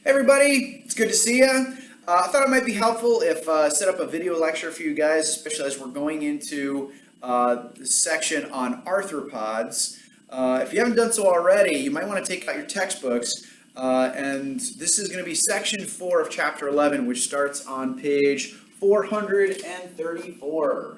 Hey everybody, it's good to see you. I thought it might be helpful if set up a video lecture for you guys, especially as we're going into the section on arthropods. If you haven't done so already, you might want to take out your textbooks, and this is going to be section 4 of chapter 11, which starts on page 434.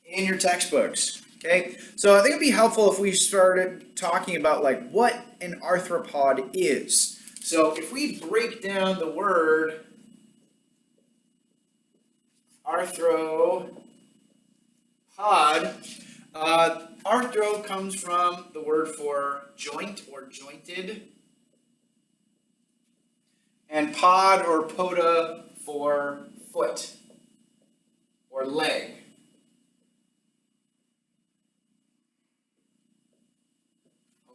In your textbooks. Okay, so I think it'd be helpful if we started talking about like what an arthropod is. So if we break down the word arthropod, arthro comes from the word for joint or jointed, and pod or poda for foot or leg.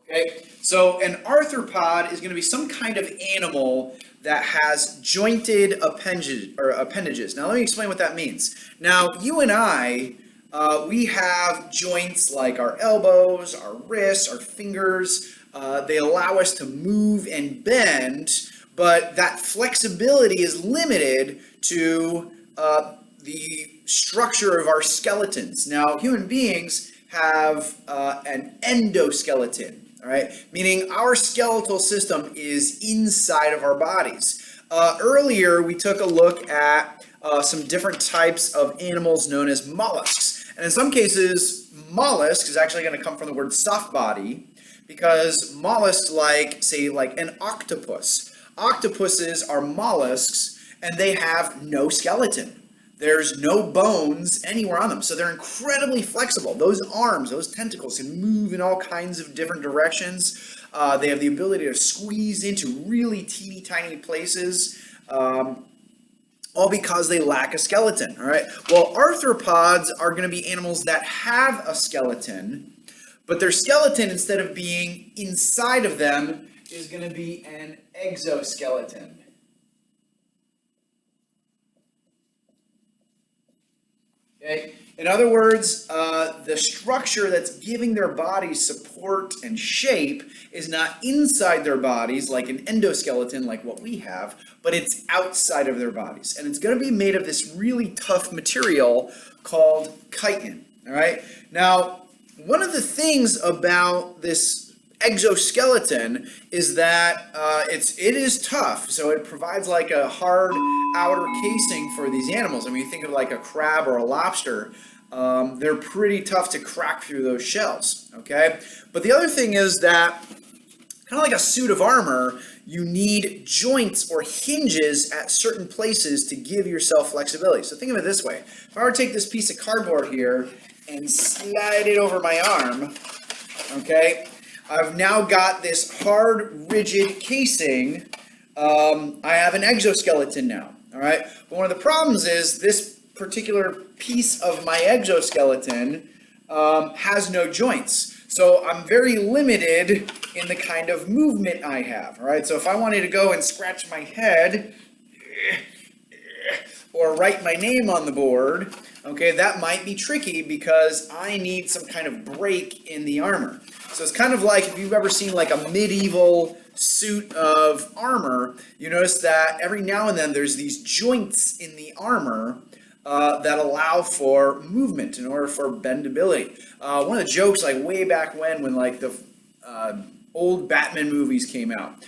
Okay, so an arthropod is going to be some kind of animal that has jointed appendages. Now, let me explain what that means. Now, you and I, we have joints like our elbows, our wrists, our fingers. They allow us to move and bend, but that flexibility is limited to the structure of our skeletons. Now, human beings have an endoskeleton. All right, meaning our skeletal system is inside of our bodies. Earlier, we took a look at some different types of animals known as mollusks. And in some cases, mollusk is actually going to come from the word soft body, because mollusks, say an octopus. Octopuses are mollusks, and they have no skeleton. There's no bones anywhere on them, so they're incredibly flexible. Those arms, those tentacles can move in all kinds of different directions. They have the ability to squeeze into really teeny tiny places, all because they lack a skeleton, all right? Well, arthropods are going to be animals that have a skeleton, but their skeleton, instead of being inside of them, is going to be an exoskeleton. Okay. In other words, the structure that's giving their bodies support and shape is not inside their bodies like an endoskeleton like what we have, but it's outside of their bodies. And it's going to be made of this really tough material called chitin. All right. Now, one of the things about this exoskeleton is that it is tough, so it provides like a hard outer casing for these animals. I mean, you think of like a crab or a lobster, they're pretty tough to crack through those shells, okay? But the other thing is that, kind of like a suit of armor, you need joints or hinges at certain places to give yourself flexibility. So think of it this way. If I were to take this piece of cardboard here and slide it over my arm, okay, I've now got this hard, rigid casing. I have an exoskeleton now, all right? But one of the problems is this particular piece of my exoskeleton has no joints. So I'm very limited in the kind of movement I have, all right? So if I wanted to go and scratch my head or write my name on the board, okay, that might be tricky because I need some kind of break in the armor. So it's kind of like if you've ever seen like a medieval suit of armor, you notice that every now and then there's these joints in the armor that allow for movement in order for bendability. One of the jokes, like way back when like the old Batman movies came out.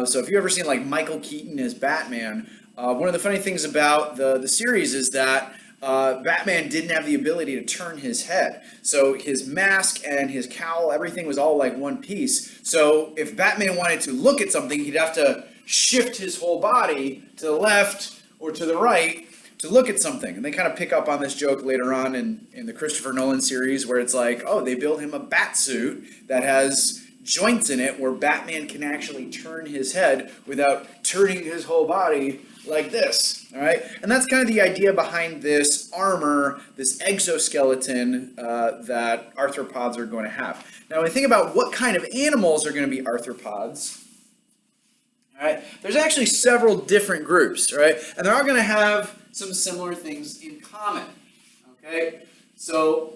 So if you've ever seen like Michael Keaton as Batman, one of the funny things about the series is that Batman didn't have the ability to turn his head. So his mask and his cowl, everything was all like one piece. So if Batman wanted to look at something, he'd have to shift his whole body to the left or to the right to look at something. And they kind of pick up on this joke later on in the Christopher Nolan series, where it's like, oh, they built him a bat suit that has joints in it where Batman can actually turn his head without turning his whole body like this, all right? And that's kind of the idea behind this armor, this exoskeleton that arthropods are going to have. Now, when we think about what kind of animals are going to be arthropods, all right, there's actually several different groups, right? And they're all going to have some similar things in common, okay? So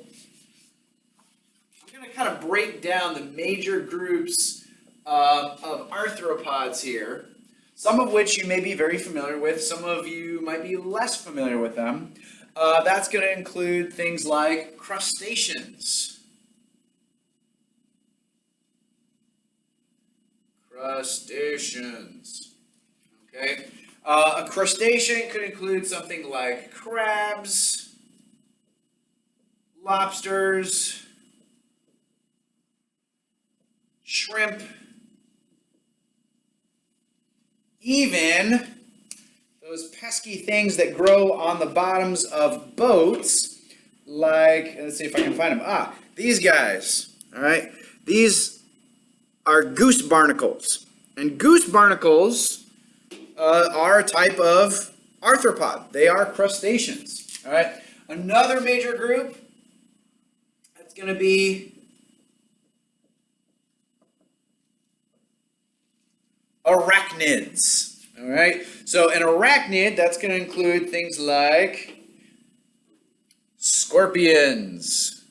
I'm going to kind of break down the major groups of arthropods here, some of which you may be very familiar with, some of you might be less familiar with them. That's going to include things like crustaceans. Crustaceans. Okay. A crustacean could include something like crabs, lobsters, shrimp, even those pesky things that grow on the bottoms of boats, like, let's see if I can find them. These guys, all right? These are goose barnacles. And goose barnacles are a type of arthropod. They are crustaceans, all right? Another major group, that's going to be arachnids. All right, so an arachnid, that's going to include things like scorpions,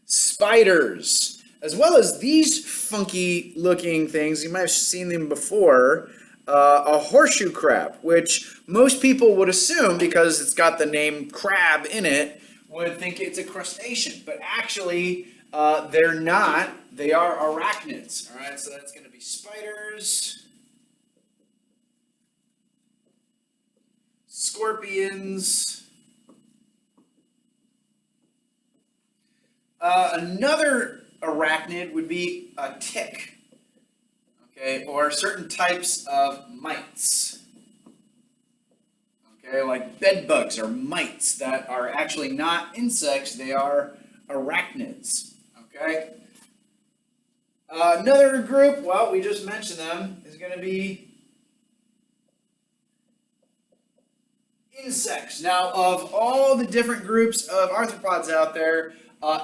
spiders, as well as these funky looking things. You might have seen them before, a horseshoe crab, which most people would assume, because it's got the name crab in it, would think it's a crustacean, but actually they're not. They are arachnids. All right, so that's going to be spiders, scorpions. Another arachnid would be a tick, okay, or certain types of mites. Okay, like bed bugs are mites that are actually not insects, they are arachnids. Okay. Another group, well, we just mentioned them, is going to be insects. Now, of all the different groups of arthropods out there,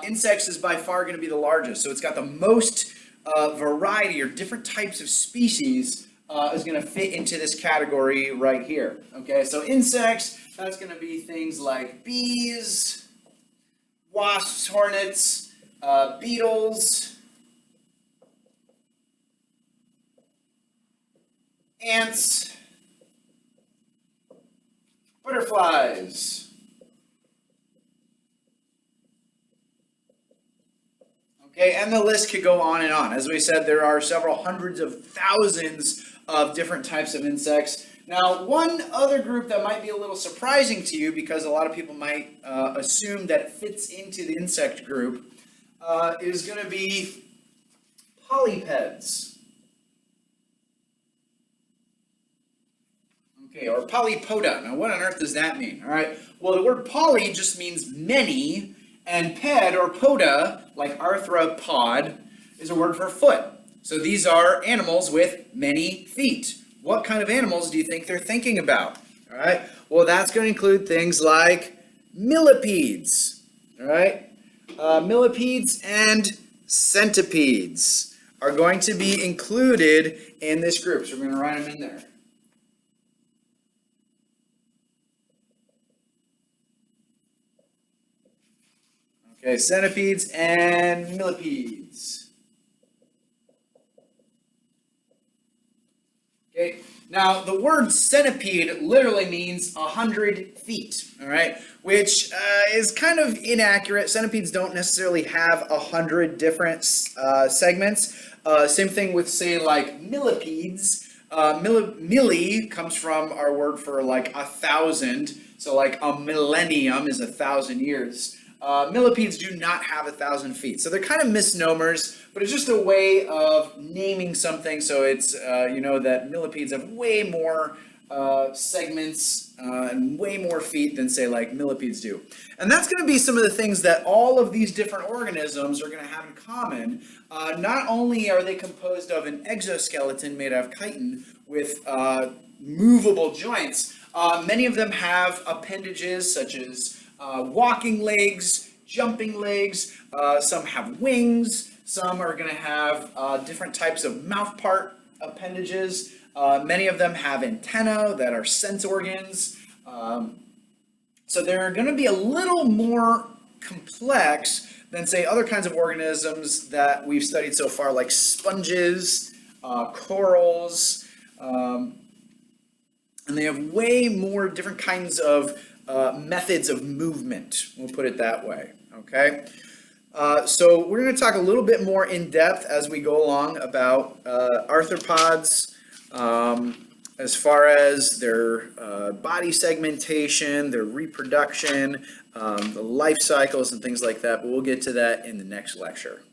insects is by far going to be the largest. So it's got the most variety or different types of species is going to fit into this category right here. Okay, so insects, that's going to be things like bees, wasps, hornets, beetles, ants, butterflies. Okay, and the list could go on and on. As we said, there are several hundreds of thousands of different types of insects. Now, one other group that might be a little surprising to you, because a lot of people might assume that it fits into the insect group, is going to be polypeds. Okay, or polypoda. Now, what on earth does that mean? All right. Well, the word poly just means many, and ped or poda, like arthropod, is a word for foot. So these are animals with many feet. What kind of animals do you think they're thinking about? All right. Well, that's going to include things like millipedes. All right. Millipedes and centipedes are going to be included in this group. So we're going to write them in there. Okay, centipedes and millipedes. Okay, now the word centipede literally means 100 feet, all right, which is kind of inaccurate. Centipedes don't necessarily have 100 different segments. Same thing with, say, like millipedes. Milli comes from our word for like 1,000, so like a millennium is 1,000 years. Millipedes do not have 1,000 feet, so they're kind of misnomers, but it's just a way of naming something. So it's you know that millipedes have way more segments and way more feet than, say, like millipedes do. And that's going to be some of the things that all of these different organisms are going to have in common. Not only are they composed of an exoskeleton made out of chitin with movable joints, many of them have appendages such as walking legs, jumping legs, some have wings, some are going to have different types of mouth part appendages. Many of them have antennae that are sense organs. So they're going to be a little more complex than, say, other kinds of organisms that we've studied so far, like sponges, corals, and they have way more different kinds of methods of movement, we'll put it that way, okay? So we're going to talk a little bit more in depth as we go along about arthropods, as far as their body segmentation, their reproduction, the life cycles and things like that, but we'll get to that in the next lecture.